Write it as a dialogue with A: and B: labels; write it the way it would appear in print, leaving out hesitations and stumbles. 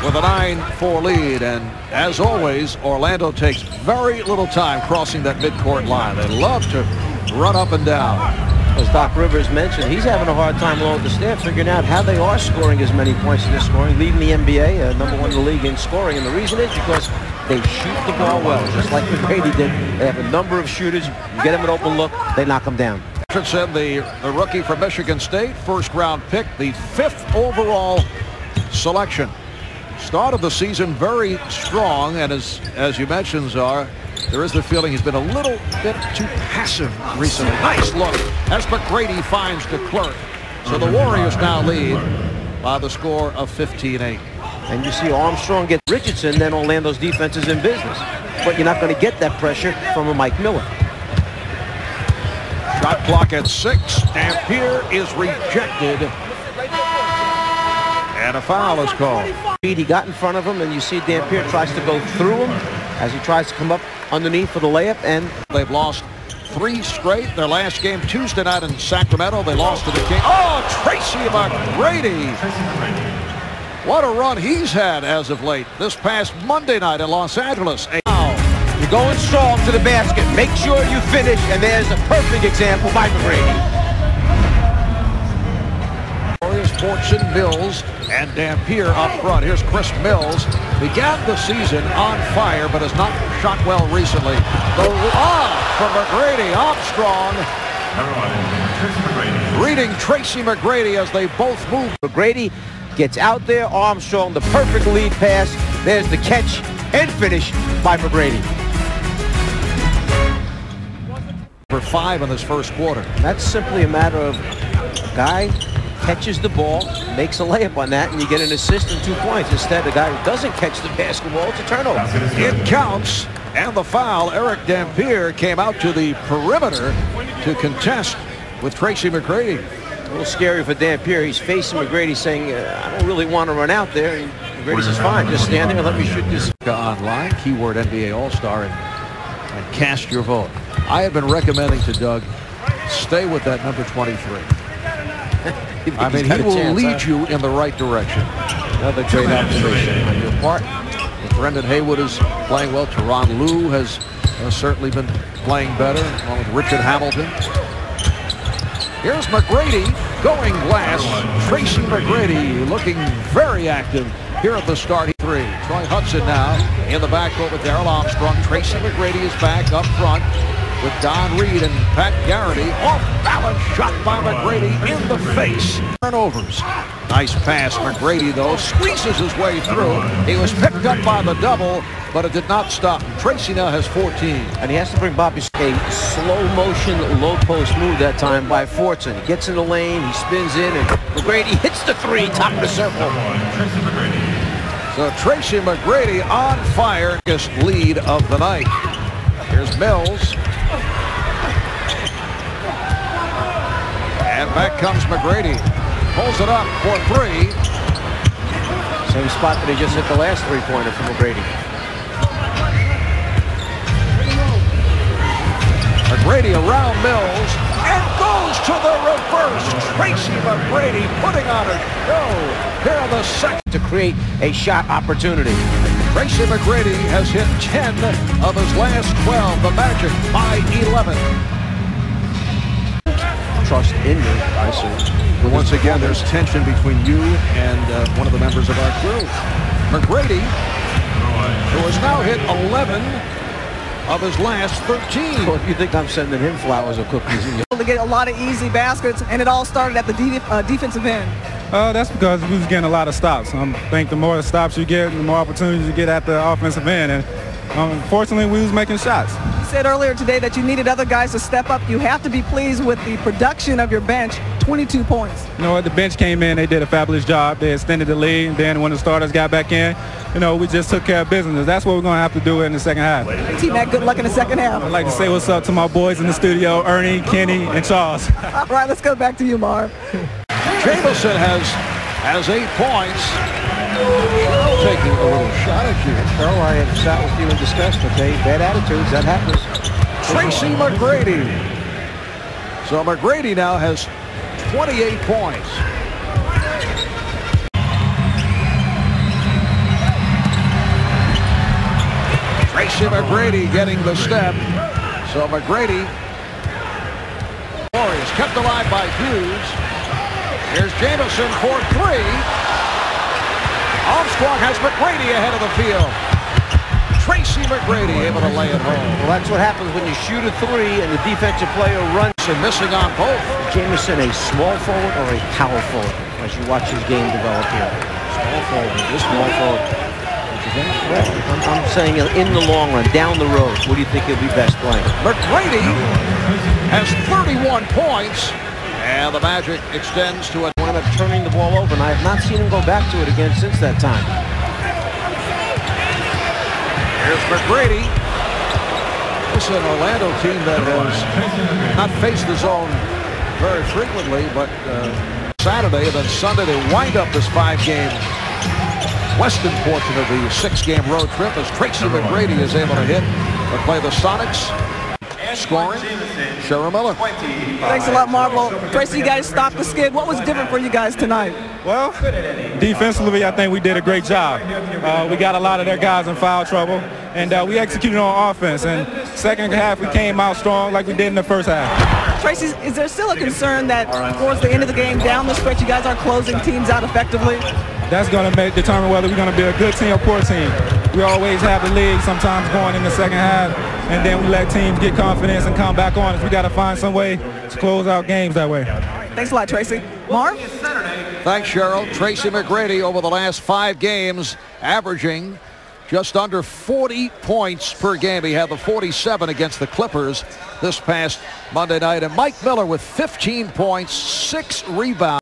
A: with a 9-4 lead, and as always, Orlando takes very little time crossing that midcourt line. They love to run up and down.
B: As Doc Rivers mentioned, he's having a hard time along with the staff figuring out how they are scoring as many points as they're scoring, leading the NBA, #1 in the league in scoring. And the reason is because they shoot the ball well, just like McGrady did. They have a number of shooters. You get them an open look, they knock them down.
A: Richardson, the rookie from Michigan State, first-round pick, the 5th overall selection. Started the season very strong, and as you mentioned, Czar, there is the feeling he's been a little bit too passive recently. Nice look as McGrady finds the clerk. So the Warriors now lead by the score of 15-8.
B: And you see Armstrong get Richardson, then Orlando's defense is in business. But you're not going to get that pressure from a Mike Miller.
A: Shot clock at 6. Dampier is rejected. And a foul is called.
B: He got in front of him, and you see Dampier tries to go through him as he tries to come up underneath for the layup, and
A: they've lost 3 straight. Their last game Tuesday night in Sacramento, they lost to the Kings. Oh, Tracy McGrady. What a run he's had as of late. This past Monday night in Los Angeles.
B: You're going strong to the basket. Make sure you finish, and there's a perfect example by McGrady.
A: Fortune, Mills, and Dampier up front. Here's Chris Mills. Began the season on fire, but has not shot well recently. The lob from McGrady. Armstrong reading Tracy McGrady as they both move.
B: McGrady gets out there. Armstrong, the perfect lead pass. There's the catch and finish by McGrady.
A: For 5 in this first quarter.
B: That's simply a matter of a guy catches the ball, makes a layup on that, and you get an assist and 2 points. Instead, the guy who doesn't catch the basketball, it's a turnover.
A: It counts, and the foul. Eric Dampier came out to the perimeter to contest with Tracy McGrady.
B: A little scary for Dampier. He's facing McGrady saying, I don't really want to run out there. And McGrady says, fine, just stand there and let me shoot this.
A: Online, keyword NBA All-Star, and cast your vote. I have been recommending to Doug, stay with that number 23. I mean, he will lead you in the right direction.
B: Another great observation on your part.
A: Brendan Haywood is playing well. Tyronn Lue has certainly been playing better, along with Richard Hamilton. Here's McGrady going glass. Tracy McGrady looking very active here at the start. 3. Troy Hudson now in the backcourt with Darrell Armstrong. Tracy McGrady is back up front with Don Reed and Pat Garrity. Off-balance shot by McGrady in the face. Turnovers. Nice pass. McGrady, though, squeezes his way through. He was picked up by the double, but it did not stop him. Tracy now has 14.
B: And he has to bring Bobby a slow-motion, low-post move that time by Fortson. He gets in the lane, he spins in, and McGrady hits the 3, top of the circle.
A: So Tracy McGrady on fire. Biggest lead of the night. Here's Mills. And back comes McGrady. Pulls it up for 3.
B: Same spot that he just hit the last 3-pointer from McGrady.
A: McGrady around Mills and goes to the reverse. Tracy McGrady putting on a show here in the second
B: to create a shot opportunity.
A: Tracy McGrady has hit 10 of his last 12. The Magic by 11.
B: Trust in you, I see.
A: But once again, there's tension between you and one of the members of our crew. McGrady, who has now hit 11 of his last 13.
B: Well, if you think I'm sending him flowers or cookies,
C: to get a lot of easy baskets, and it all started at the defensive end.
D: That's because we was getting a lot of stops. I think the more stops you get, the more opportunities you get at the offensive end. And unfortunately, we was making shots.
C: You said earlier today that you needed other guys to step up. You have to be pleased with the production of your bench. 22 points.
D: You know what? The bench came in. They did a fabulous job. They extended the lead. And then when the starters got back in, you know, we just took care of business. That's what we're going to have to do in the second half.
C: T-Mac, good luck in the second half.
D: I'd like to say what's up to my boys in the studio, Ernie, Kenny, and Charles.
C: All right, let's go back to you, Marv.
A: Jamison has 8 points. Taking a little shot at you.
B: Carl, I had sat with you and discussed, okay? Bad attitudes, that happens.
A: Tracy McGrady. So McGrady now has 28 points. Tracy McGrady getting the step. So McGrady, Warriors kept alive by Hughes. Here's Jamison for three. Armstrong has McGrady ahead of the field. Tracy McGrady able to lay it home.
B: Well, that's what happens when you shoot a three and the defensive player runs.
A: And missing on both.
B: Jamison a small forward or a power forward as you watch his game develop here?
A: Small forward.
B: This small forward. Well, I'm saying in the long run, down the road, what do you think he'll be best playing?
A: McGrady has 31 points. And the Magic extends to a
B: Wound up turning the ball over, and I have not seen him go back to it again since that time.
A: Here's McGrady. This is an Orlando team that has not faced the zone very frequently, but Saturday and then Sunday they wind up this 5-game western portion of the 6-game road trip as Tracy McGrady is able to hit but play the Sonics. Scoring, Sherry Miller.
C: Thanks a lot, Marvel. Tracy, you guys stopped the skid. What was different for you guys tonight?
D: Well, defensively, I think we did a great job. We got a lot of their guys in foul trouble, and we executed on offense. And second half, we came out strong like we did in the first half.
C: Tracy, is there still a concern that towards the end of the game, down the stretch, you guys aren't closing teams out effectively?
D: That's going to determine whether we're going to be a good team or poor team. We always have the lead sometimes going in the second half, and then we let teams get confidence and come back on us. We got to find some way to close out games that way.
C: Thanks a lot, Tracy. Marv?
A: Thanks, Cheryl. Tracy McGrady over the last 5 games averaging just under 40 points per game. He had the 47 against the Clippers this past Monday night. And Mike Miller with 15 points, 6 rebounds.